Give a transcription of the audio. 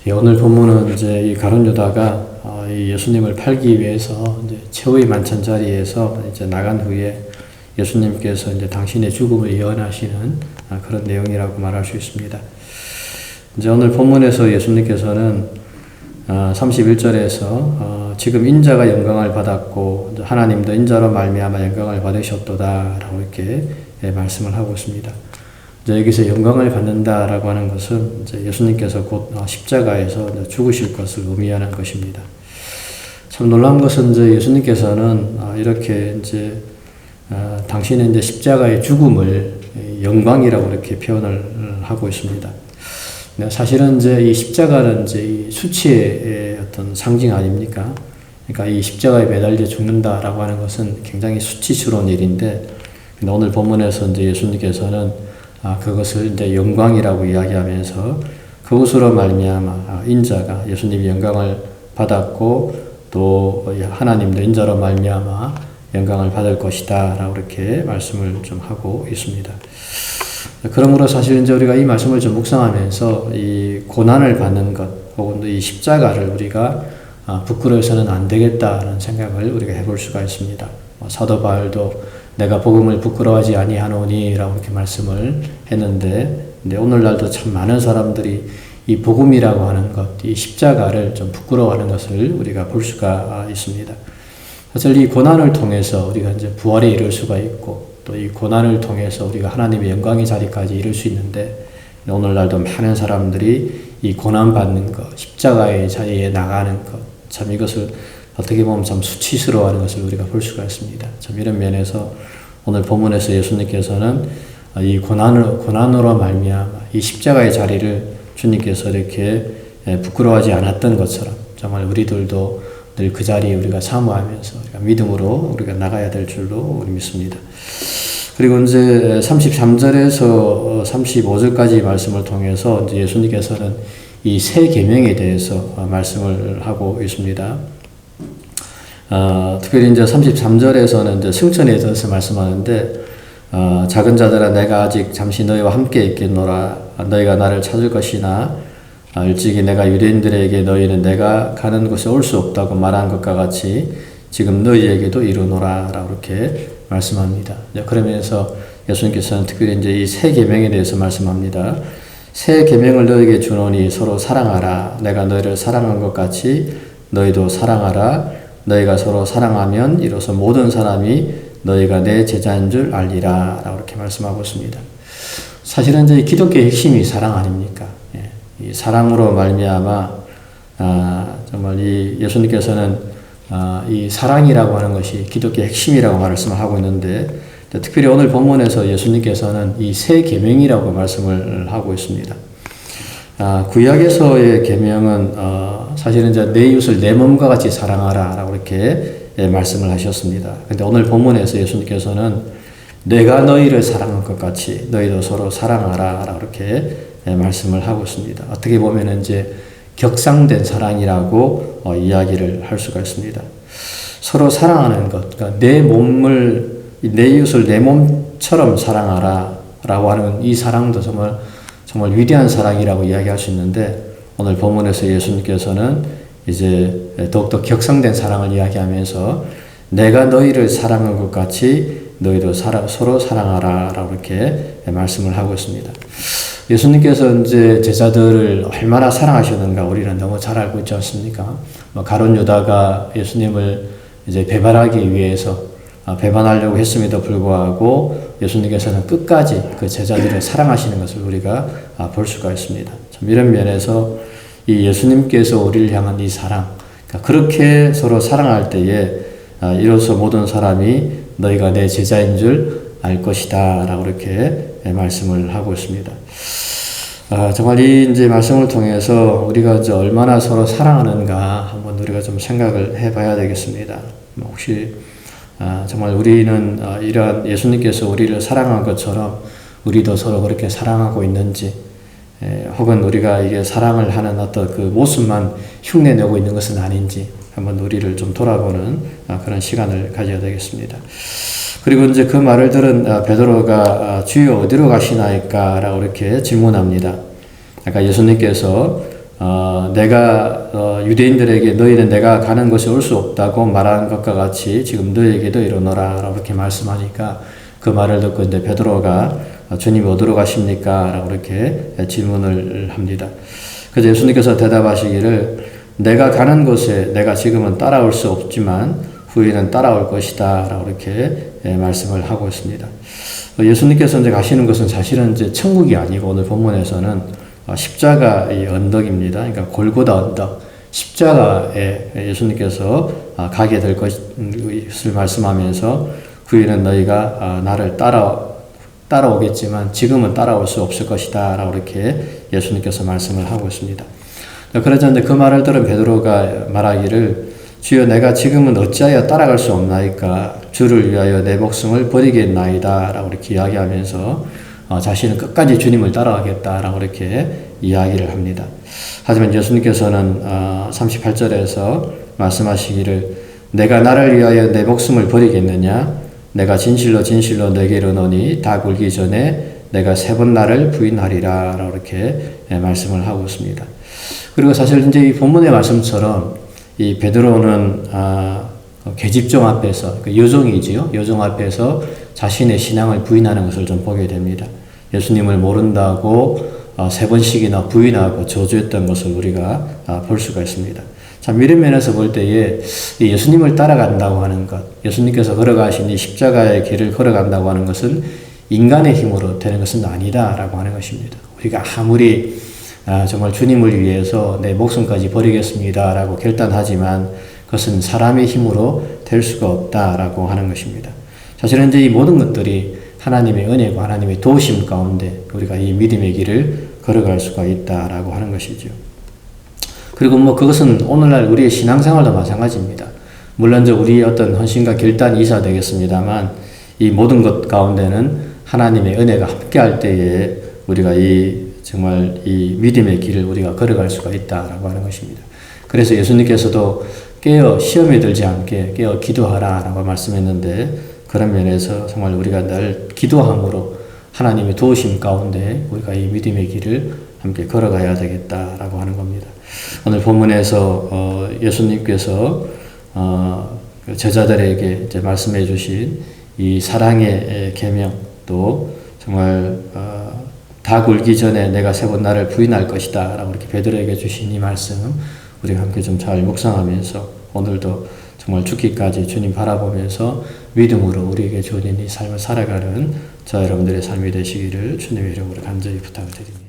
예, 오늘 본문은 이제 이 가룟 유다가 이 예수님을 팔기 위해서 이제 최후의 만찬 자리에서 이제 나간 후에 예수님께서 이제 당신의 죽음을 예언하시는 그런 내용이라고 말할 수 있습니다. 이제 오늘 본문에서 예수님께서는 31절에서 지금 인자가 영광을 받았고 하나님도 인자로 말미암아 영광을 받으셨도다라고 이렇게 말씀을 하고 있습니다. 이제 여기서 영광을 받는다라고 하는 것은 이제 예수님께서 곧 십자가에서 죽으실 것을 의미하는 것입니다. 참 놀라운 것은 이제 예수님께서는 이렇게 이제 당신의 이제 십자가의 죽음을 영광이라고 이렇게 표현을 하고 있습니다. 사실은 이제 이 십자가는 이제 이 수치의 어떤 상징 아닙니까? 그러니까 이 십자가에 매달려 죽는다라고 하는 것은 굉장히 수치스러운 일인데, 오늘 본문에서 이제 예수님께서는 그것을 이제 영광이라고 이야기하면서 그것으로 말미암아 인자가 예수님이 영광을 받았고 또 하나님도 인자로 말미암아 영광을 받을 것이다라고 이렇게 말씀을 좀 하고 있습니다. 그러므로 사실 이제 우리가 이 말씀을 좀 묵상하면서 이 고난을 받는 것 혹은 이 십자가를 우리가 부끄러워서는 안 되겠다는 생각을 우리가 해볼 수가 있습니다. 사도 바울도 내가 복음을 부끄러워하지 아니하노니라고 이렇게 말씀을 했는데, 근데 오늘날도 참 많은 사람들이 이 복음이라고 하는 것, 이 십자가를 좀 부끄러워하는 것을 우리가 볼 수가 있습니다. 사실 이 고난을 통해서 우리가 이제 부활에 이를 수가 있고, 또 이 고난을 통해서 우리가 하나님의 영광의 자리까지 이룰 수 있는데, 오늘날도 많은 사람들이 이 고난 받는 것, 십자가의 자리에 나가는 것, 참 이것을 어떻게 보면 참 수치스러워하는 것을 우리가 볼 수가 있습니다. 참 이런 면에서 오늘 본문에서 예수님께서는 이 고난으로 말미암아 이 십자가의 자리를 주님께서 이렇게 부끄러워하지 않았던 것처럼 정말 우리들도 늘 그 자리에 우리가 사모하면서 우리가 믿음으로 우리가 나가야 될 줄로 우리 믿습니다. 그리고 이제 33절에서 35절까지 말씀을 통해서 이제 예수님께서는 이 새 계명에 대해서 말씀을 하고 있습니다. 특별히 이제 33절에서는 이제 승천에 대해서 말씀하는데, 작은 자들아 내가 아직 잠시 너희와 함께 있겠노라. 너희가 나를 찾을 것이나 일찍이 내가 유대인들에게 너희는 내가 가는 곳에 올 수 없다고 말한 것과 같이 지금 너희에게도 이르노라 라고 이렇게 말씀합니다. 그러면서 예수님께서는 특별히 이제 이 새 계명에 대해서 말씀합니다. 새 계명을 너희에게 주노니 서로 사랑하라. 내가 너희를 사랑한 것 같이 너희도 사랑하라. 너희가 서로 사랑하면 이로써 모든 사람이 너희가 내 제자인 줄 알리라 라고 이렇게 말씀하고 있습니다. 사실은 이제 기독교의 핵심이 사랑 아닙니까? 이 사랑으로 말미암아 정말 이 예수님께서는 이 사랑이라고 하는 것이 기독교의 핵심이라고 말씀을 하고 있는데, 특별히 오늘 본문에서 예수님께서는 이 새 계명이라고 말씀을 하고 있습니다. 구약에서의 계명은 사실은 이제 내 이웃을 내 몸과 같이 사랑하라라고 이렇게 말씀을 하셨습니다. 근데 오늘 본문에서 예수님께서는 내가 너희를 사랑한 것 같이 너희도 서로 사랑하라라고 이렇게 말씀을 하고 있습니다. 어떻게 보면 이제 격상된 사랑이라고 이야기를 할 수가 있습니다. 서로 사랑하는 것, 그러니까 내 이웃을 내 몸처럼 사랑하라라고 하는 이 사랑도 정말 위대한 사랑이라고 이야기할 수 있는데, 오늘 본문에서 예수님께서는 이제 더욱더 격상된 사랑을 이야기하면서 내가 너희를 사랑한 것 같이 너희도 서로 사랑하라라고 이렇게 말씀을 하고 있습니다. 예수님께서 이제 제자들을 얼마나 사랑하셨는가 우리는 너무 잘 알고 있지 않습니까? 가룟 유다가 예수님을 이제 배반하기 위해서 배반하려고 했음에도 불구하고 예수님께서는 끝까지 그 제자들을 사랑하시는 것을 우리가 볼 수가 있습니다. 참 이런 면에서 이 예수님께서 우리를 향한 이 사랑, 그러니까 그렇게 서로 사랑할 때에 이로써 모든 사람이 너희가 내 제자인 줄 알 것이다 라고 이렇게 말씀을 하고 있습니다. 정말 이 이제 말씀을 통해서 우리가 이제 얼마나 서로 사랑하는가 한번 우리가 좀 생각을 해봐야 되겠습니다. 혹시 정말 우리는 이러한 예수님께서 우리를 사랑한 것처럼 우리도 서로 그렇게 사랑하고 있는지, 혹은 우리가 이게 사랑을 하는 어떤 그 모습만 흉내내고 있는 것은 아닌지 한번 우리를 좀 돌아보는 그런 시간을 가져야 되겠습니다. 그리고 이제 그 말을 들은 베드로가 주여 어디로 가시나이까? 라고 이렇게 질문합니다. 아까 예수님께서 내가 유대인들에게 너희는 내가 가는 곳에 올 수 없다고 말하는 것과 같이 지금 너희에게도 이르노라 라고 이렇게 말씀하니까 그 말을 듣고 이제 베드로가 주님 어디로 가십니까? 라고 이렇게 질문을 합니다. 그래서 예수님께서 대답하시기를 내가 가는 곳에 내가 지금은 따라올 수 없지만 후에는 따라올 것이다 라고 이렇게 말씀을 하고 있습니다. 예수님께서 이제 가시는 것은 사실은 이제 천국이 아니고 오늘 본문에서는 십자가의 언덕입니다. 그러니까 골고다 언덕, 십자가에 예수님께서 가게 될 것을 말씀하면서 후에는 너희가 나를 따라오겠지만 지금은 따라올 수 없을 것이다 라고 이렇게 예수님께서 말씀을 하고 있습니다. 그래서 이제 그 말을 들은 베드로가 말하기를 주여 내가 지금은 어찌하여 따라갈 수 없나이까 주를 위하여 내 목숨을 버리겠나이다 라고 이렇게 이야기하면서 자신은 끝까지 주님을 따라가겠다라고 이렇게 이야기를 합니다. 하지만 예수님께서는 38절에서 말씀하시기를 내가 나를 위하여 내 목숨을 버리겠느냐 내가 진실로 진실로 너에게 이르노니 다 굴기 전에 내가 3번 나를 부인하리라 라고 이렇게 말씀을 하고 있습니다. 그리고 사실 이제 이 본문의 말씀처럼 이 베드로는 계집종 앞에서 요종이지요. 요종 앞에서 자신의 신앙을 부인하는 것을 좀 보게 됩니다. 예수님을 모른다고 3번씩이나 부인하고 저주했던 것을 우리가 볼 수가 있습니다. 참 이런 면에서 볼 때에 예수님을 따라간다고 하는 것, 예수님께서 걸어가신 이 십자가의 길을 걸어간다고 하는 것은 인간의 힘으로 되는 것은 아니다라고 하는 것입니다. 우리가 아무리 정말 주님을 위해서 내 목숨까지 버리겠습니다라고 결단하지만 그것은 사람의 힘으로 될 수가 없다라고 하는 것입니다. 사실은 이제 이 모든 것들이 하나님의 은혜고 하나님의 도우심 가운데 우리가 이 믿음의 길을 걸어갈 수가 있다라고 하는 것이죠. 그리고 그것은 오늘날 우리의 신앙생활도 마찬가지입니다. 물론 우리의 어떤 헌신과 결단이 있어야 되겠습니다만 이 모든 것 가운데는 하나님의 은혜가 함께할 때에 우리가 정말 이 믿음의 길을 우리가 걸어갈 수가 있다라고 하는 것입니다. 그래서 예수님께서도 깨어 시험에 들지 않게 깨어 기도하라라고 말씀했는데 그런 면에서 정말 우리가 늘 기도함으로 하나님의 도우심 가운데 우리가 이 믿음의 길을 함께 걸어가야 되겠다라고 하는 겁니다. 오늘 본문에서 예수님께서 제자들에게 이제 말씀해 주신 이 사랑의 계명 또 정말 다 굴기 전에 내가 3번 나를 부인할 것이다 라고 이렇게 베드로에게 주신 이 말씀 우리가 함께 좀 잘 묵상하면서 오늘도 정말 죽기까지 주님 바라보면서 믿음으로 우리에게 주어진 이 삶을 살아가는 저 여러분들의 삶이 되시기를 주님의 이름으로 간절히 부탁드립니다.